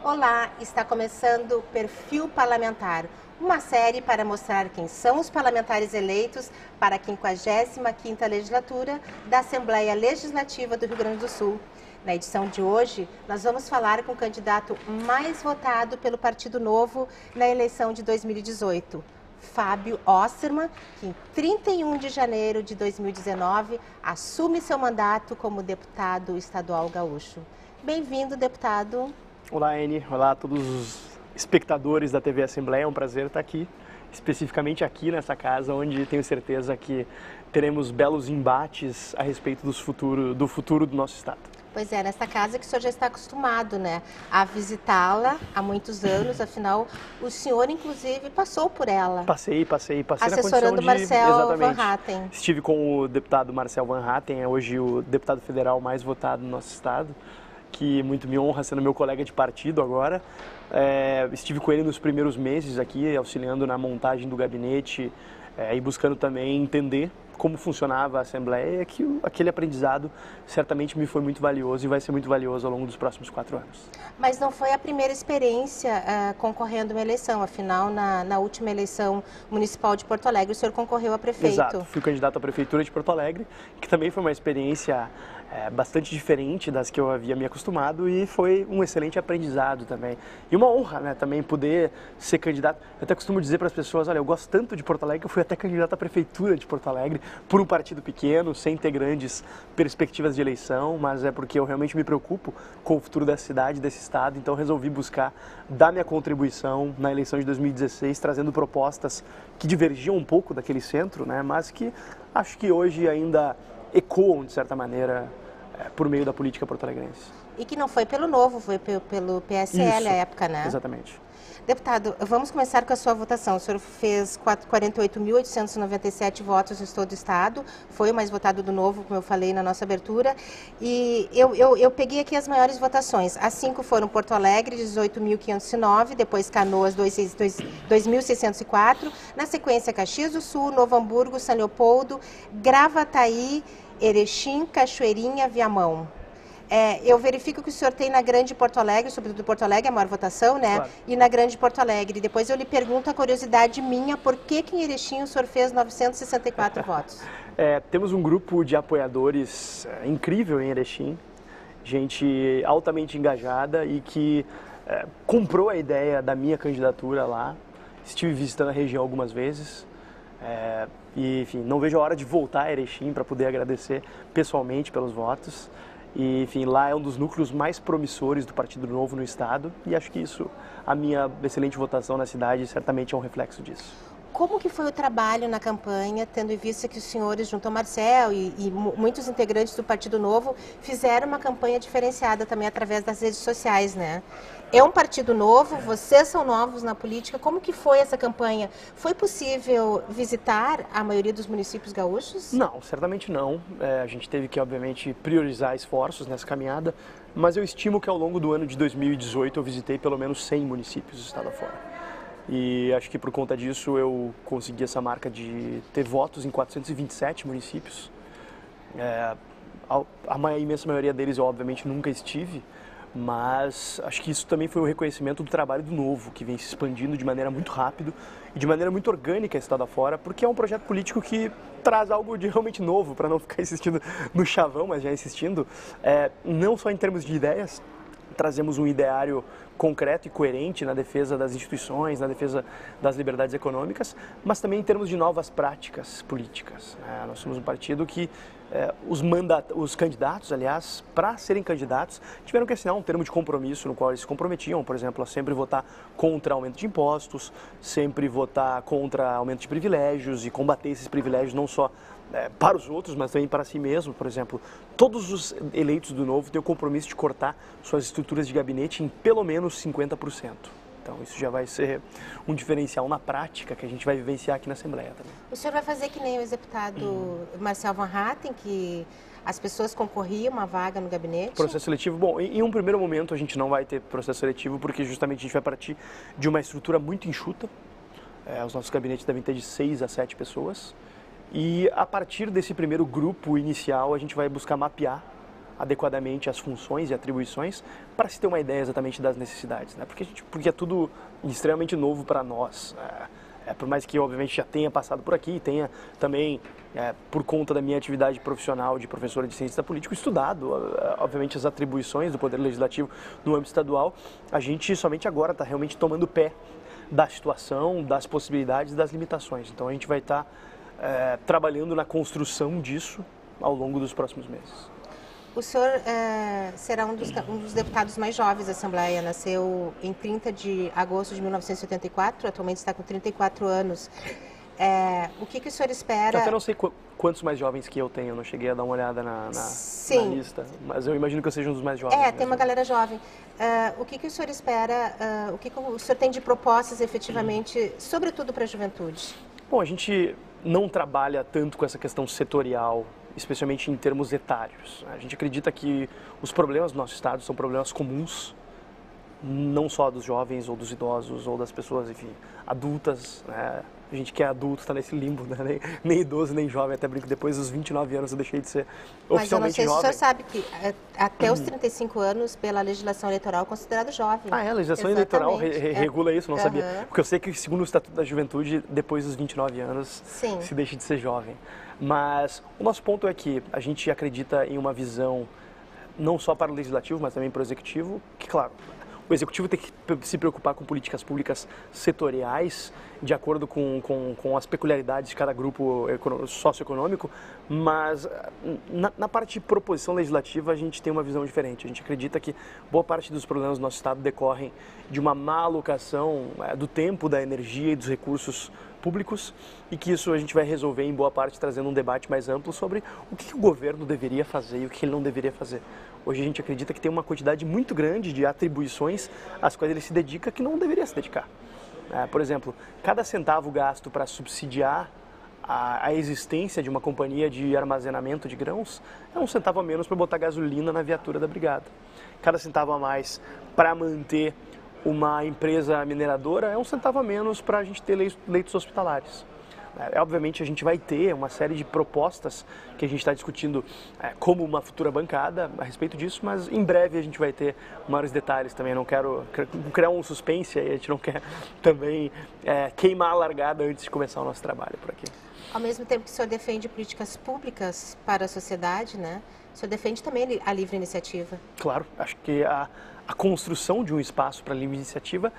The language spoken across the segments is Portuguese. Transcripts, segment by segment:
Olá, está começando o Perfil Parlamentar, uma série para mostrar quem são os parlamentares eleitos para a 55ª legislatura da Assembleia Legislativa do Rio Grande do Sul. Na edição de hoje, nós vamos falar com o candidato mais votado pelo Partido Novo na eleição de 2018, Fábio Osterman, que em 31 de janeiro de 2019 assume seu mandato como deputado estadual gaúcho. Bem-vindo, deputado. Olá, Anne. Olá a todos os espectadores da TV Assembleia. É um prazer estar aqui, especificamente aqui nessa casa, onde tenho certeza que teremos belos embates a respeito do futuro do nosso estado. Pois é, nessa casa que o senhor já está acostumado, né, a visitá-la há muitos anos, afinal, o senhor, inclusive, passou por ela. Passei assessorando na condição de... Marcel Exatamente. Van Hatten. Estive com o deputado Marcel Van Hatten, é hoje o deputado federal mais votado no nosso estado, que muito me honra sendo meu colega de partido agora. Estive com ele nos primeiros meses aqui, auxiliando na montagem do gabinete e buscando também entender como funcionava a Assembleia, que aquele aprendizado certamente me foi muito valioso e vai ser muito valioso ao longo dos próximos 4 anos. Mas não foi a primeira experiência concorrendo uma eleição, afinal, na última eleição municipal de Porto Alegre, o senhor concorreu a prefeito. Exato, fui candidato à Prefeitura de Porto Alegre, que também foi uma experiência bastante diferente das que eu havia me acostumado e foi um excelente aprendizado também. E uma honra, né, também poder ser candidato. Eu até costumo dizer para as pessoas, olha, eu gosto tanto de Porto Alegre que eu fui até candidato à Prefeitura de Porto Alegre por um partido pequeno, sem ter grandes perspectivas de eleição, mas é porque eu realmente me preocupo com o futuro dessa cidade, desse estado, então resolvi buscar dar minha contribuição na eleição de 2016, trazendo propostas que divergiam um pouco daquele centro, né, mas que acho que hoje ainda ecoam, de certa maneira, por meio da política porto-alegrense. E que não foi pelo Novo, foi pelo PSL à época, né? Exatamente. Deputado, vamos começar com a sua votação. O senhor fez 48.897 votos em todo o estado, foi o mais votado do Novo, como eu falei na nossa abertura, e eu peguei aqui as maiores votações. As 5 foram Porto Alegre, 18.509, depois Canoas, 2.604, na sequência Caxias do Sul, Novo Hamburgo, São Leopoldo, Gravataí, Erechim, Cachoeirinha, Viamão. Eu verifico que o senhor tem na Grande Porto Alegre, sobretudo Porto Alegre, a maior votação, né? Claro. E na Grande Porto Alegre. Depois eu lhe pergunto a curiosidade minha, por que em Erechim o senhor fez 964 votos? Temos um grupo de apoiadores incrível em Erechim, gente altamente engajada e que comprou a ideia da minha candidatura lá. Estive visitando a região algumas vezes. E, enfim, não vejo a hora de voltar a Erechim para poder agradecer pessoalmente pelos votos. E, enfim, lá é um dos núcleos mais promissores do Partido Novo no estado e acho que isso, a minha excelente votação na cidade, certamente é um reflexo disso. Como que foi o trabalho na campanha, tendo em vista que os senhores, junto ao Marcel e muitos integrantes do Partido Novo, fizeram uma campanha diferenciada também através das redes sociais, né? É um partido novo, vocês são novos na política, como que foi essa campanha? Foi possível visitar a maioria dos municípios gaúchos? Não, certamente não. A gente teve que, obviamente, priorizar esforços nessa caminhada, mas eu estimo que ao longo do ano de 2018 eu visitei pelo menos 100 municípios do estado afora. E acho que por conta disso eu consegui essa marca de ter votos em 427 municípios. A imensa maioria deles eu obviamente nunca estive, mas acho que isso também foi um reconhecimento do trabalho do Novo, que vem se expandindo de maneira muito rápida e de maneira muito orgânica estado afora, porque é um projeto político que traz algo de realmente novo, para não ficar insistindo no chavão, mas já insistindo, não só em termos de ideias. Trazemos um ideário concreto e coerente na defesa das instituições, na defesa das liberdades econômicas, mas também em termos de novas práticas políticas. Nós somos um partido que os candidatos, aliás, para serem candidatos, tiveram que assinar um termo de compromisso no qual eles se comprometiam, por exemplo, a sempre votar contra aumento de impostos, sempre votar contra aumento de privilégios e combater esses privilégios não só para os outros, mas também para si mesmo. Por exemplo, todos os eleitos do Novo têm o compromisso de cortar suas estruturas de gabinete em pelo menos 50%. Então isso já vai ser um diferencial na prática que a gente vai vivenciar aqui na Assembleia também. O senhor vai fazer que nem o ex-deputado Marcel Van Hatten, que as pessoas concorriam uma vaga no gabinete? Processo seletivo? Bom, em um primeiro momento a gente não vai ter processo seletivo porque justamente a gente vai partir de uma estrutura muito enxuta. Os nossos gabinetes devem ter de 6 a 7 pessoas. E a partir desse primeiro grupo inicial a gente vai buscar mapear adequadamente as funções e atribuições para se ter uma ideia exatamente das necessidades, né? Porque é tudo extremamente novo para nós. Por mais que, obviamente, já tenha passado por aqui, tenha também, por conta da minha atividade profissional de professora de ciência política, estudado, obviamente, as atribuições do Poder Legislativo no âmbito estadual, a gente somente agora está realmente tomando pé da situação, das possibilidades, das limitações. Então, a gente vai estar trabalhando na construção disso ao longo dos próximos meses. O senhor será um dos deputados mais jovens da Assembleia, nasceu em 30 de agosto de 1984, atualmente está com 34 anos. O que o senhor espera... Eu até não sei quantos mais jovens que eu tenho, eu não cheguei a dar uma olhada na lista, mas eu imagino que eu seja um dos mais jovens. Tem uma galera jovem. O que o senhor espera, o que o senhor tem de propostas efetivamente, sobretudo para a juventude? Bom, a gente não trabalha tanto com essa questão setorial, especialmente em termos etários. A gente acredita que os problemas do nosso estado são problemas comuns, não só dos jovens ou dos idosos ou das pessoas, enfim, adultas, né? A gente que é adulto está nesse limbo, né? Nem idoso, nem jovem, até brinco, depois dos 29 anos eu deixei de ser oficialmente jovem. Mas eu não sei se o senhor sabe que até os 35 anos, pela legislação eleitoral, é considerado jovem. A legislação eleitoral regula isso, não sabia. Porque eu sei que, segundo o Estatuto da Juventude, depois dos 29 anos se deixa de ser jovem. Mas o nosso ponto é que a gente acredita em uma visão não só para o Legislativo, mas também para o Executivo, que, claro, o Executivo tem que se preocupar com políticas públicas setoriais, de acordo com as peculiaridades de cada grupo socioeconômico, mas na parte de proposição legislativa a gente tem uma visão diferente. A gente acredita que boa parte dos problemas do nosso Estado decorrem de uma má alocação do tempo, da energia e dos recursos públicos, e que isso a gente vai resolver em boa parte trazendo um debate mais amplo sobre o que o governo deveria fazer e o que ele não deveria fazer. Hoje a gente acredita que tem uma quantidade muito grande de atribuições às quais ele se dedica que não deveria se dedicar. Por exemplo, cada centavo gasto para subsidiar a existência de uma companhia de armazenamento de grãos é um centavo a menos para botar gasolina na viatura da brigada. Cada centavo a mais para manter uma empresa mineradora é um centavo a menos para a gente ter leitos hospitalares. Obviamente a gente vai ter uma série de propostas que a gente está discutindo como uma futura bancada a respeito disso, mas em breve a gente vai ter maiores detalhes também. Não quero criar um suspense aí, a gente não quer também queimar a largada antes de começar o nosso trabalho por aqui. Ao mesmo tempo que o senhor defende políticas públicas para a sociedade, né? O senhor defende também a livre iniciativa. Claro, acho que a construção de um espaço para a livre iniciativa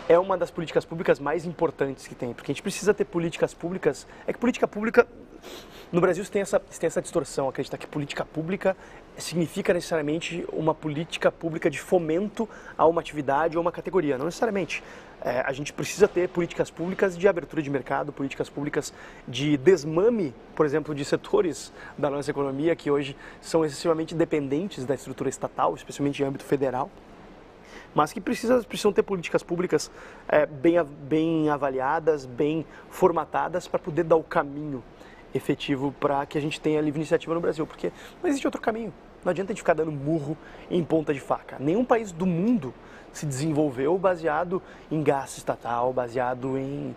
é uma das políticas públicas mais importantes que tem, porque a gente precisa ter políticas públicas. É que política pública, no Brasil tem essa distorção, acreditar que política pública significa necessariamente uma política pública de fomento a uma atividade ou uma categoria, não necessariamente. A gente precisa ter políticas públicas de abertura de mercado, políticas públicas de desmame, por exemplo, de setores da nossa economia que hoje são excessivamente dependentes da estrutura estatal, especialmente em âmbito federal, mas que precisam ter políticas públicas bem avaliadas, bem formatadas para poder dar o caminho efetivo para que a gente tenha livre iniciativa no Brasil, porque não existe outro caminho. Não adianta a gente ficar dando murro em ponta de faca. Nenhum país do mundo se desenvolveu baseado em gasto estatal, baseado em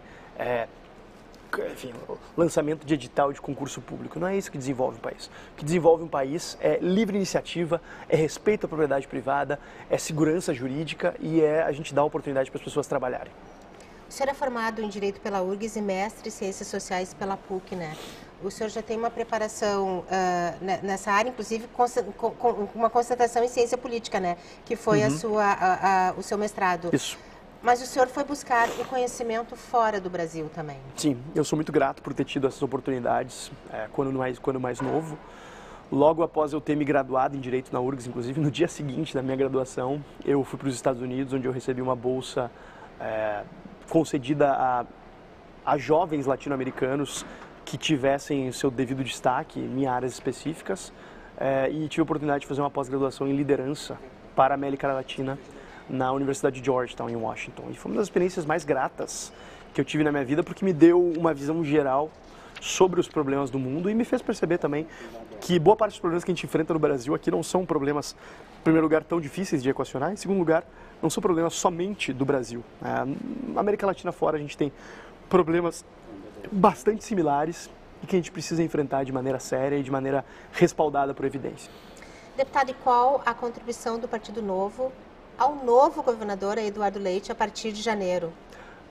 lançamento de edital de concurso público. Não é isso que desenvolve um país. O que desenvolve um país é livre iniciativa, é respeito à propriedade privada, é segurança jurídica e é a gente dar oportunidade para as pessoas trabalharem. O senhor é formado em Direito pela URGS e mestre em Ciências Sociais pela PUC, né? O senhor já tem uma preparação nessa área, inclusive com uma concentração em Ciência Política, né? Que foi o seu mestrado. Isso. Mas o senhor foi buscar o conhecimento fora do Brasil também. Sim, eu sou muito grato por ter tido essas oportunidades quando mais novo. Logo após eu ter me graduado em Direito na URGS, inclusive no dia seguinte da minha graduação, eu fui para os Estados Unidos, onde eu recebi uma bolsa concedida a jovens latino-americanos que tivessem seu devido destaque em áreas específicas e tive a oportunidade de fazer uma pós-graduação em liderança para a América Latina na Universidade de Georgetown, em Washington. E foi uma das experiências mais gratas que eu tive na minha vida, porque me deu uma visão geral sobre os problemas do mundo e me fez perceber também que boa parte dos problemas que a gente enfrenta no Brasil aqui não são problemas, em primeiro lugar, tão difíceis de equacionar, em segundo lugar, não são problemas somente do Brasil. Na América Latina fora a gente tem problemas bastante similares e que a gente precisa enfrentar de maneira séria e de maneira respaldada por evidência. Deputado, e qual a contribuição do Partido Novo ao novo governador Eduardo Leite a partir de janeiro?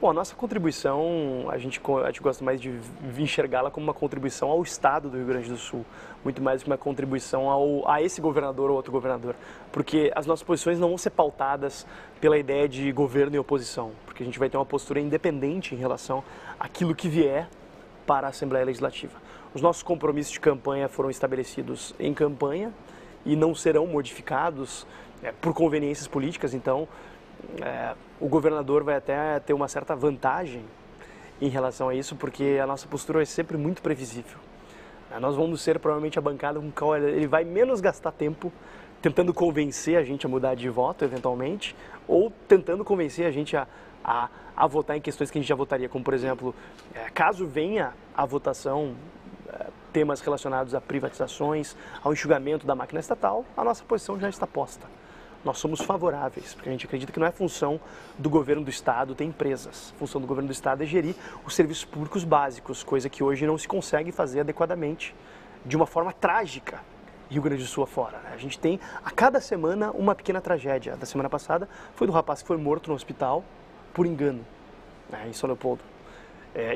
Bom, a nossa contribuição, a gente gosta mais de enxergá-la como uma contribuição ao Estado do Rio Grande do Sul, muito mais que uma contribuição a esse governador ou outro governador, porque as nossas posições não vão ser pautadas pela ideia de governo e oposição, porque a gente vai ter uma postura independente em relação àquilo que vier para a Assembleia Legislativa. Os nossos compromissos de campanha foram estabelecidos em campanha e não serão modificados por conveniências políticas, então o governador vai até ter uma certa vantagem em relação a isso, porque a nossa postura é sempre muito previsível. Nós vamos ser provavelmente a bancada com qual ele vai menos gastar tempo tentando convencer a gente a mudar de voto, eventualmente, ou tentando convencer a gente a votar em questões que a gente já votaria, como, por exemplo, caso venha a votação temas relacionados a privatizações, ao enxugamento da máquina estatal, a nossa posição já está posta. Nós somos favoráveis, porque a gente acredita que não é função do governo do Estado ter empresas. A função do governo do Estado é gerir os serviços públicos básicos, coisa que hoje não se consegue fazer adequadamente, de uma forma trágica, Rio Grande do Sul afora. A gente tem, a cada semana, uma pequena tragédia. Da semana passada foi do rapaz que foi morto no hospital por engano, em São Leopoldo.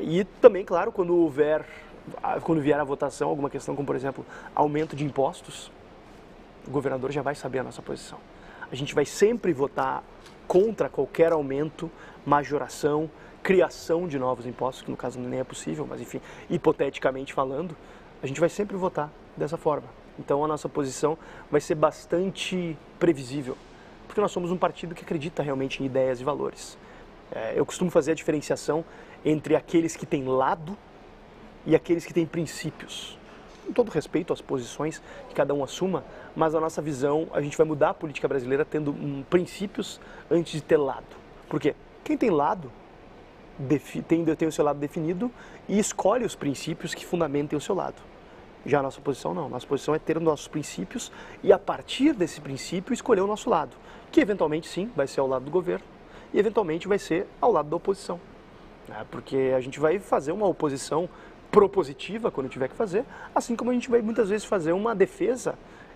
E também, claro, quando vier a votação, alguma questão como, por exemplo, aumento de impostos, o governador já vai saber a nossa posição. A gente vai sempre votar contra qualquer aumento, majoração, criação de novos impostos, que no caso nem é possível, mas enfim, hipoteticamente falando, a gente vai sempre votar dessa forma. Então a nossa posição vai ser bastante previsível, porque nós somos um partido que acredita realmente em ideias e valores. Eu costumo fazer a diferenciação entre aqueles que têm lado e aqueles que têm princípios. Com todo respeito às posições que cada um assuma, mas a nossa visão, a gente vai mudar a política brasileira tendo princípios antes de ter lado. Por quê? Quem tem lado tem o seu lado definido e escolhe os princípios que fundamentem o seu lado. Já a nossa posição não. Nossa posição é ter os nossos princípios e a partir desse princípio escolher o nosso lado, que eventualmente sim vai ser ao lado do governo e eventualmente vai ser ao lado da oposição. Porque a gente vai fazer uma oposição propositiva quando tiver que fazer, assim como a gente vai muitas vezes fazer uma defesa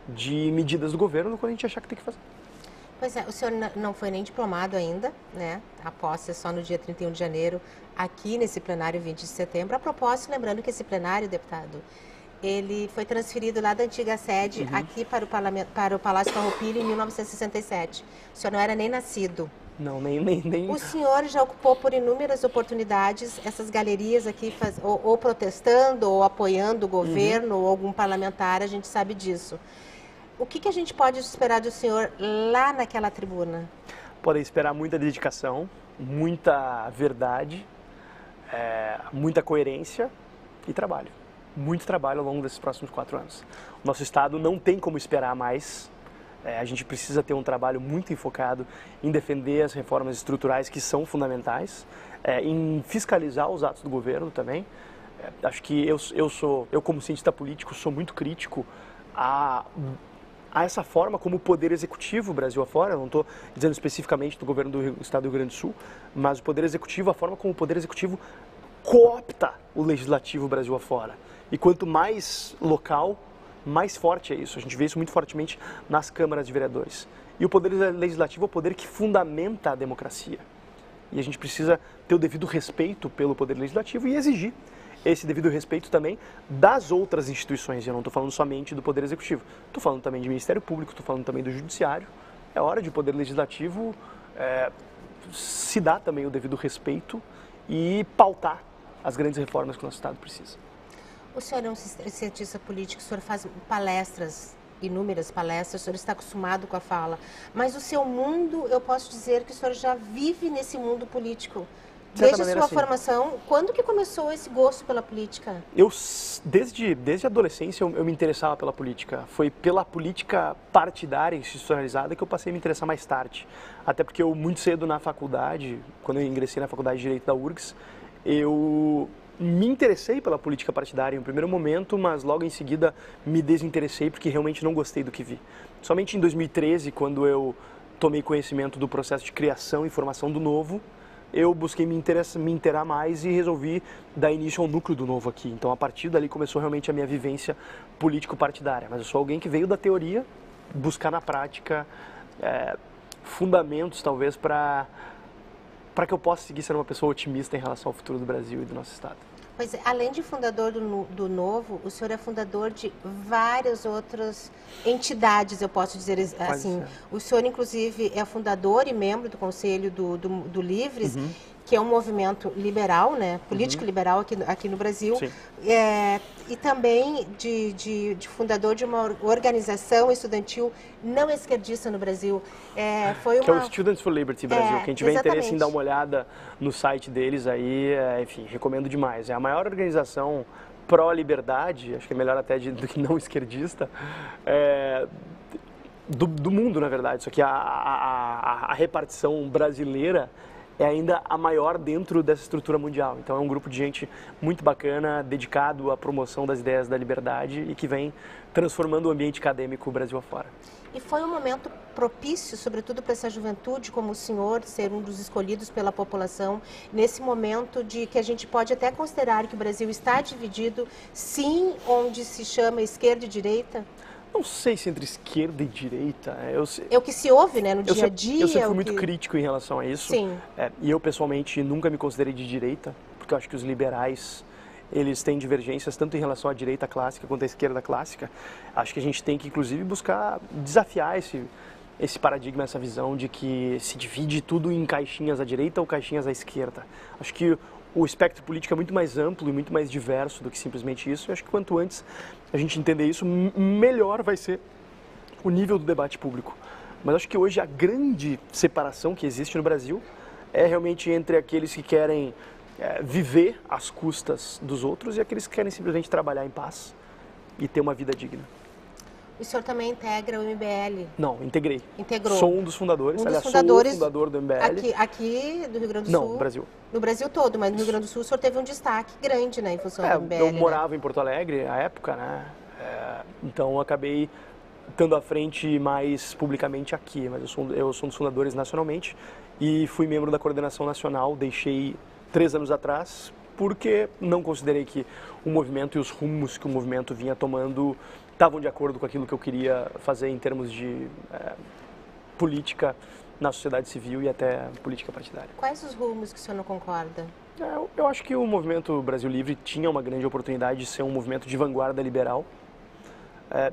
de medidas do governo quando a gente achar que tem que fazer. Pois é, o senhor não foi nem diplomado ainda, né? A posse é só no dia 31 de janeiro, aqui nesse plenário 20 de setembro. A propósito, lembrando que esse plenário, deputado, ele foi transferido lá da antiga sede aqui para o Palácio Farroupilha em 1967. O senhor não era nem nascido. Não, nem... O senhor já ocupou por inúmeras oportunidades essas galerias aqui, ou protestando, ou apoiando o governo, ou algum parlamentar, a gente sabe disso. O que a gente pode esperar do senhor lá naquela tribuna? Podem esperar muita dedicação, muita verdade, muita coerência e trabalho. Muito trabalho ao longo desses próximos 4 anos. O nosso Estado não tem como esperar mais. A gente precisa ter um trabalho muito enfocado em defender as reformas estruturais que são fundamentais, em fiscalizar os atos do governo também. Acho que eu como cientista político, sou muito crítico a essa forma como o Poder Executivo, Brasil afora, eu não estou dizendo especificamente do governo do Estado do Rio Grande do Sul, mas o Poder Executivo, a forma como o Poder Executivo coopta o Legislativo Brasil afora. E quanto mais local, mais forte é isso. A gente vê isso muito fortemente nas câmaras de vereadores. E o Poder Legislativo é o poder que fundamenta a democracia. E a gente precisa ter o devido respeito pelo Poder Legislativo e exigir esse devido respeito também das outras instituições. Eu não estou falando somente do Poder Executivo. Estou falando também de Ministério Público, estou falando também do Judiciário. É hora de o Poder Legislativo se dar também o devido respeito e pautar as grandes reformas que o nosso Estado precisa. O senhor é um cientista político, o senhor faz palestras, inúmeras palestras, o senhor está acostumado com a fala, mas o seu mundo, eu posso dizer que o senhor já vive nesse mundo político. Desde a sua formação, quando que começou esse gosto pela política? Desde a adolescência, eu me interessava pela política. Foi pela política partidária institucionalizada que eu passei a me interessar mais tarde. Até porque eu, muito cedo na faculdade, quando eu ingressei na Faculdade de Direito da URGS, eu me interessei pela política partidária em um primeiro momento, mas logo em seguida me desinteressei porque realmente não gostei do que vi. Somente em 2013, quando eu tomei conhecimento do processo de criação e formação do Novo, eu busquei me inteirar mais e resolvi dar início ao núcleo do Novo aqui. Então, a partir dali começou realmente a minha vivência político-partidária. Mas eu sou alguém que veio da teoria buscar na prática fundamentos, talvez, para que eu possa seguir sendo uma pessoa otimista em relação ao futuro do Brasil e do nosso Estado. Pois é, além de fundador do Novo, o senhor é fundador de várias outras entidades, eu posso dizer assim. O senhor, inclusive, é fundador e membro do Conselho do Livres, que é um movimento liberal, né, político liberal aqui no Brasil, e também de fundador de uma organização estudantil não esquerdista no Brasil. Que é o Students for Liberty Brasil. Quem tiver interesse em dar uma olhada no site deles, aí, enfim, recomendo demais. É a maior organização pró-liberdade, acho que é melhor até do que não esquerdista, do mundo, na verdade. Só que a repartição brasileira é ainda a maior dentro dessa estrutura mundial. Então é um grupo de gente muito bacana, dedicado à promoção das ideias da liberdade e que vem transformando o ambiente acadêmico Brasil afora. E foi um momento propício, sobretudo para essa juventude, como o senhor, ser um dos escolhidos pela população, nesse momento de que a gente pode até considerar que o Brasil está dividido, sim, onde se chama esquerda e direita? Não sei se entre esquerda e direita. É o que se ouve, né, no dia a dia. Eu sempre fui muito crítico em relação a isso. Sim. E eu, pessoalmente, nunca me considerei de direita, porque eu acho que os liberais, eles têm divergências tanto em relação à direita clássica quanto à esquerda clássica. Acho que a gente tem que, inclusive, buscar desafiar esse paradigma, essa visão de que se divide tudo em caixinhas à direita ou caixinhas à esquerda. Acho que o espectro político é muito mais amplo e muito mais diverso do que simplesmente isso. Eu acho que quanto antes a gente entender isso, melhor vai ser o nível do debate público. Mas acho que hoje a grande separação que existe no Brasil é realmente entre aqueles que querem viver às custas dos outros e aqueles que querem simplesmente trabalhar em paz e ter uma vida digna. O senhor também integra o MBL? Não, integrei. Integrou. Sou um dos fundadores. Um dos Aliás, fundadores sou o fundador do MBL. Aqui do Rio Grande do Sul? Não, no Brasil. No Brasil todo, mas no Rio Grande do Sul o senhor teve um destaque grande, né, em função do MBL. Eu morava em Porto Alegre à época, né? Então eu acabei estando à frente mais publicamente aqui, mas eu sou um dos fundadores nacionalmente e fui membro da coordenação nacional, deixei 3 anos atrás, porque não considerei que o movimento e os rumos que o movimento vinha tomando estavam de acordo com aquilo que eu queria fazer em termos de política na sociedade civil e até política partidária. Quais os rumos que o senhor não concorda? Eu acho que o movimento Brasil Livre tinha uma grande oportunidade de ser um movimento de vanguarda liberal,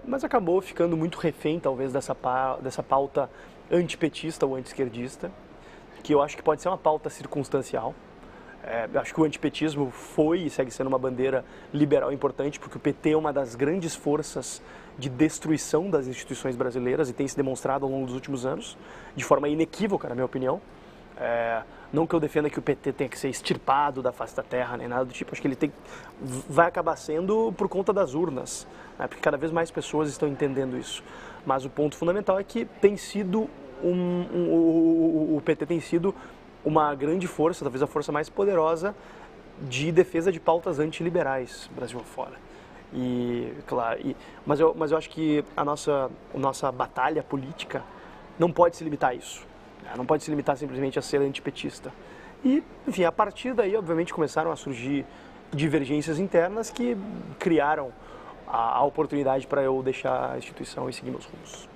mas acabou ficando muito refém, talvez, dessa pauta antipetista ou anti-esquerdista, que eu acho que pode ser uma pauta circunstancial. Acho que o antipetismo foi e segue sendo uma bandeira liberal importante, porque o PT é uma das grandes forças de destruição das instituições brasileiras e tem se demonstrado ao longo dos últimos anos, de forma inequívoca, na minha opinião. Não que eu defenda que o PT tenha que ser extirpado da face da terra, nem nada do tipo, acho que ele vai acabar sendo por conta das urnas, né? Porque cada vez mais pessoas estão entendendo isso. Mas o ponto fundamental é que tem sido o PT tem sido uma grande força, talvez a força mais poderosa de defesa de pautas antiliberais Brasil afora. Mas eu acho que a nossa batalha política não pode se limitar a isso. Não pode se limitar simplesmente a ser antipetista. E, enfim, a partir daí, obviamente, começaram a surgir divergências internas que criaram a oportunidade para eu deixar a instituição e seguir meus rumos.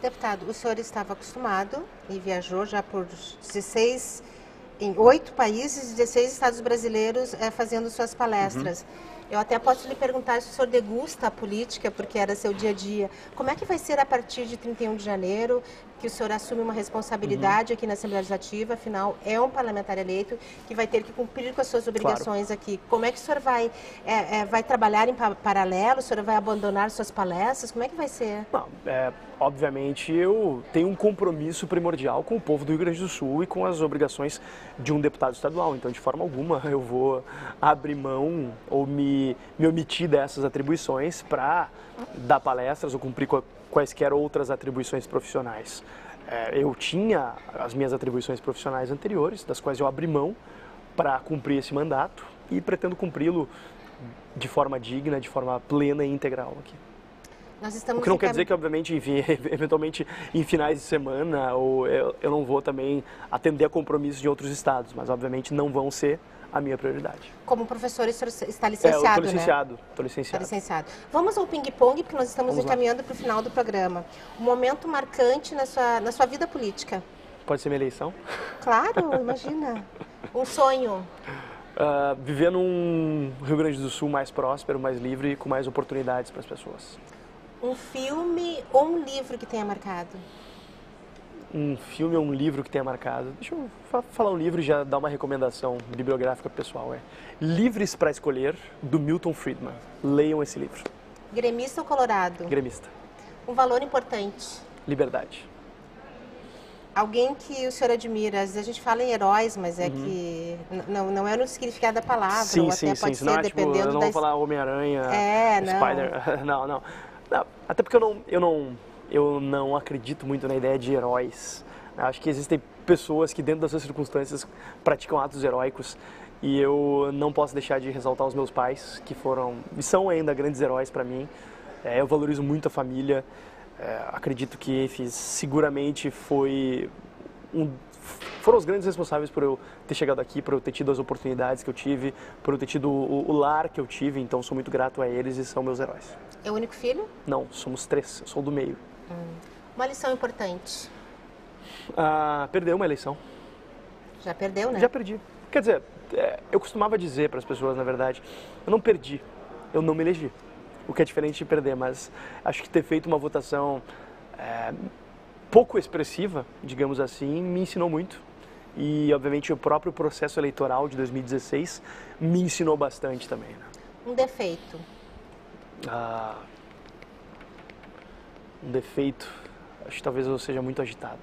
Deputado, o senhor estava acostumado e viajou já por 8 países, 16 estados brasileiros fazendo suas palestras. Eu até posso lhe perguntar se o senhor degusta a política, porque era seu dia a dia. Como é que vai ser a partir de 31 de janeiro, que o senhor assume uma responsabilidade aqui na Assembleia Legislativa, afinal é um parlamentar eleito que vai ter que cumprir com as suas obrigações aqui. Como é que o senhor vai trabalhar em paralelo? O senhor vai abandonar suas palestras? Como é que vai ser? Não, obviamente eu tenho um compromisso primordial com o povo do Rio Grande do Sul e com as obrigações de um deputado estadual. Então, de forma alguma, eu vou abrir mão ou me omitir dessas atribuições para dar palestras ou cumprir quaisquer outras atribuições profissionais. Eu tinha as minhas atribuições profissionais anteriores, das quais eu abri mão para cumprir esse mandato e pretendo cumpri-lo de forma digna, de forma plena e integral aqui. Nós estamos O que não quer dizer que, obviamente, enfim, eventualmente em finais de semana ou eu não vou também atender a compromissos de outros estados, mas obviamente não vão ser a minha prioridade. Como professor, o senhor está licenciado, eu né? Estou licenciado. Está licenciado. Vamos ao ping-pong, porque nós estamos encaminhando para o final do programa. Um momento marcante na sua vida política. Pode ser minha eleição? Claro, imagina. Um sonho. Viver num Rio Grande do Sul mais próspero, mais livre e com mais oportunidades para as pessoas. Um filme ou um livro que tenha marcado? Um filme ou um livro que tenha marcado? Deixa eu falar um livro e já dar uma recomendação bibliográfica pessoal. Livres para Escolher, do Milton Friedman. Leiam esse livro. Gremista ou colorado? Gremista. Um valor importante? Liberdade. Alguém que o senhor admira, às vezes a gente fala em heróis, mas é que não é no significado da palavra, sim, ou até sim, pode sim. ser, Não, dependendo eu não da... vou falar Homem-Aranha, não. Spider... Não. Até porque eu não acredito muito na ideia de heróis. Acho que existem pessoas que dentro das suas circunstâncias praticam atos heróicos e eu não posso deixar de ressaltar os meus pais, que foram e são ainda grandes heróis para mim. Eu valorizo muito a família. Acredito que seguramente foram os grandes responsáveis por eu ter chegado aqui, por eu ter tido as oportunidades que eu tive, por eu ter tido o lar que eu tive, então sou muito grato a eles e são meus heróis. É o único filho? Não, somos 3, eu sou do meio. Uma lição importante? Perdeu uma eleição. Já perdeu, né? Já perdi. Quer dizer, eu costumava dizer para as pessoas, na verdade, eu não perdi, eu não me elegi. O que é diferente de perder, mas acho que ter feito uma votação pouco expressiva, digamos assim, me ensinou muito. E, obviamente, o próprio processo eleitoral de 2016 me ensinou bastante também. Né? Um defeito? Um defeito? Acho que talvez eu seja muito agitado.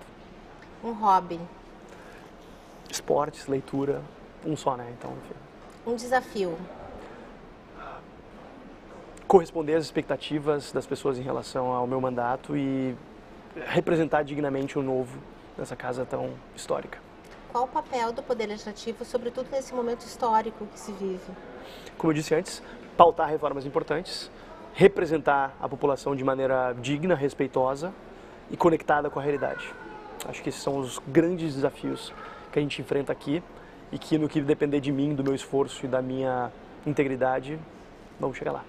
Um hobby? Esportes, leitura, um só, né? Então, enfim. Um desafio? Corresponder às expectativas das pessoas em relação ao meu mandato e representar dignamente o novo nessa casa tão histórica. Qual o papel do Poder Legislativo, sobretudo nesse momento histórico que se vive? Como eu disse antes, pautar reformas importantes, representar a população de maneira digna, respeitosa e conectada com a realidade. Acho que esses são os grandes desafios que a gente enfrenta aqui e que, no que depender de mim, do meu esforço e da minha integridade, vamos chegar lá.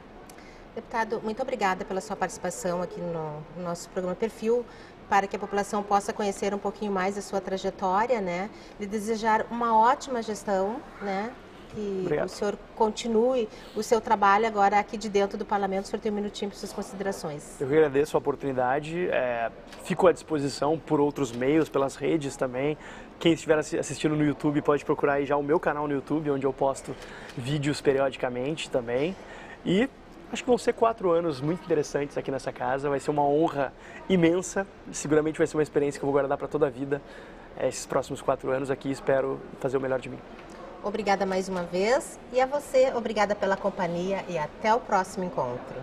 Deputado, muito obrigada pela sua participação aqui no nosso programa Perfil, para que a população possa conhecer um pouquinho mais a sua trajetória, né? E desejar uma ótima gestão, né? Que Obrigado. O senhor continue o seu trabalho agora aqui de dentro do Parlamento. O senhor tem um minutinho para suas considerações. Eu agradeço a oportunidade, fico à disposição por outros meios, pelas redes também. Quem estiver assistindo no YouTube pode procurar aí já o meu canal no YouTube, onde eu posto vídeos periodicamente também. E acho que vão ser 4 anos muito interessantes aqui nessa casa, vai ser uma honra imensa, seguramente vai ser uma experiência que eu vou guardar para toda a vida, esses próximos 4 anos aqui, espero fazer o melhor de mim. Obrigada mais uma vez e a você, obrigada pela companhia e até o próximo encontro.